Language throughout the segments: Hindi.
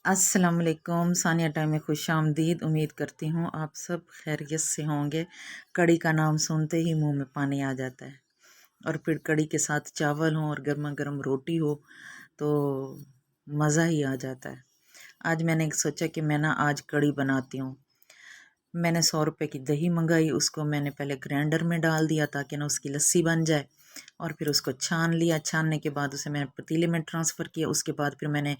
अस्सलाम वालेकुम। सानिया टाइम में खुश आमदीद। उम्मीद करती हूँ आप सब खैरियत से होंगे। कड़ी का नाम सुनते ही मुंह में पानी आ जाता है और फिर कड़ी के साथ चावल हो और गर्मा गर्म रोटी हो तो मज़ा ही आ जाता है। आज मैंने सोचा कि मैं ना आज कड़ी बनाती हूँ। मैंने 100 रुपये की दही मंगाई, उसको मैंने पहले ग्राइंडर में डाल दिया ताकि ना उसकी लस्सी बन जाए और फिर उसको छान लिया। छानने के बाद उसे मैंने पतीले में ट्रांसफ़र किया। उसके बाद फिर मैंने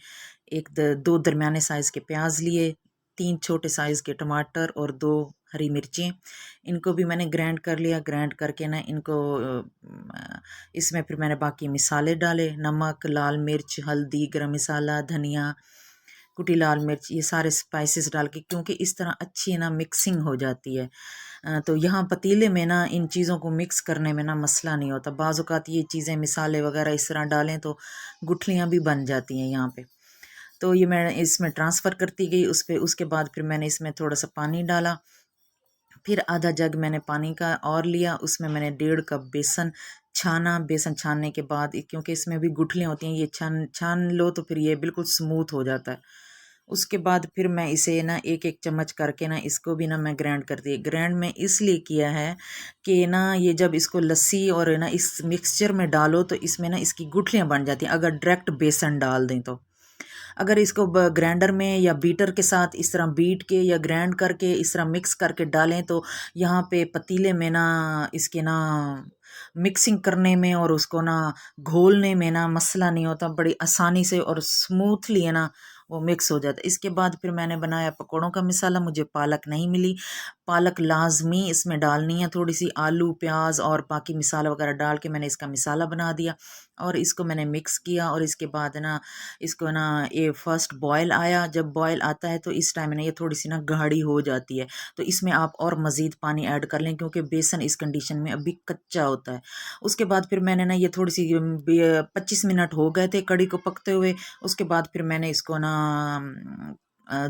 दो दरमियाने साइज़ के प्याज लिए, 3 छोटे साइज़ के टमाटर और 2 हरी मिर्चें। इनको भी मैंने ग्राइंड कर लिया। ग्राइंड करके ना इनको इसमें फिर मैंने बाकी मसाले डाले, नमक, लाल मिर्च, हल्दी, गरम मसाला, धनिया, कुटी लाल मिर्च, ये सारे स्पाइसेस डाल के, क्योंकि इस तरह अच्छी ना मिक्सिंग हो जाती है। तो यहाँ पतीले में ना इन चीज़ों को मिक्स करने में ना मसला नहीं होता। बाज़ औक़ात ये चीज़ें मिसाले वगैरह इस तरह डालें तो गुठलियाँ भी बन जाती हैं यहाँ पे। तो ये मैं इसमें ट्रांसफ़र करती गई उस पे। उसके बाद फिर मैंने इसमें थोड़ा सा पानी डाला, फिर आधा जग मैंने पानी का और लिया। उसमें मैंने 1.5 कप बेसन छाना। बेसन छानने के बाद क्योंकि इसमें भी गुठलियाँ होती हैं, ये छान छान लो तो फिर ये बिल्कुल स्मूथ हो जाता है। उसके बाद फिर मैं इसे ना एक एक चम्मच करके ना इसको भी ना मैं ग्राइंड कर दी। ग्राइंड में इसलिए किया है कि ना ये जब इसको लस्सी और ना इस मिक्सचर में डालो तो इसमें ना इसकी गुठलियाँ बन जाती हैं अगर डायरेक्ट बेसन डाल दें तो। अगर इसको ग्राइंडर में या बीटर के साथ इस तरह बीट के या ग्राइंड करके इस तरह मिक्स करके डालें तो यहाँ पे पतीले में ना इसके ना मिक्सिंग करने में और उसको ना घोलने में ना मसला नहीं होता, बड़ी आसानी से और स्मूथली है ना वो मिक्स हो जाता है। इसके बाद फिर मैंने बनाया पकौड़ों का मसाला। मुझे पालक नहीं मिली, पालक लाजमी इसमें डालनी है, थोड़ी सी आलू प्याज और बाकी मसाला वगैरह डाल के मैंने इसका मसाला बना दिया और इसको मैंने मिक्स किया। और इसके बाद ना इसको ना ये फर्स्ट बॉयल आया। जब बॉयल आता है तो इस टाइम ना ये थोड़ी सी ना गाढ़ी हो जाती है, तो इसमें आप और मज़ीद पानी ऐड कर लें क्योंकि बेसन इस कंडीशन में अभी कच्चा होता है। उसके बाद फिर मैंने ना ये थोड़ी सी 25 मिनट हो गए थे कड़ी को पकते हुए। उसके बाद फिर मैंने इसको ना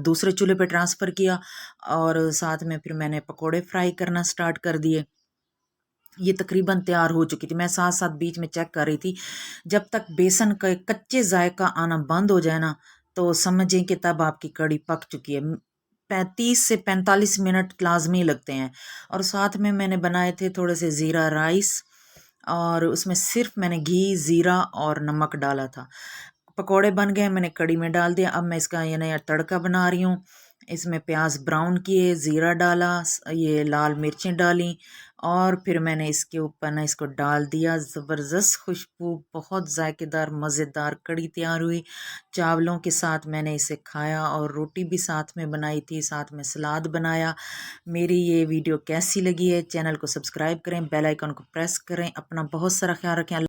दूसरे चूल्हे पे ट्रांसफ़र किया और साथ में फिर मैंने पकोड़े फ्राई करना स्टार्ट कर दिए। ये तकरीबन तैयार हो चुकी थी। मैं साथ साथ बीच में चेक कर रही थी। जब तक बेसन का कच्चे जायका आना बंद हो जाए ना तो समझें कि तब आपकी कड़ी पक चुकी है। 35 से 45 मिनट लाजमी लगते हैं। और साथ में मैंने बनाए थे थोड़े से ज़ीरा राइस और उसमें सिर्फ मैंने घी, ज़ीरा और नमक डाला था। पकोड़े बन गए, मैंने कड़ी में डाल दिया। अब मैं इसका ये नया तड़का बना रही हूँ। इसमें प्याज ब्राउन किए, ज़ीरा डाला, ये लाल मिर्चें डाली और फिर मैंने इसके ऊपर ना इसको डाल दिया। ज़बरदस्त खुशबू, बहुत जायकेदार मज़ेदार कड़ी तैयार हुई। चावलों के साथ मैंने इसे खाया और रोटी भी साथ में बनाई थी, साथ में सलाद बनाया। मेरी ये वीडियो कैसी लगी है, चैनल को सब्सक्राइब करें, बेल आइकन को प्रेस करें। अपना बहुत सारा ख्याल रखें।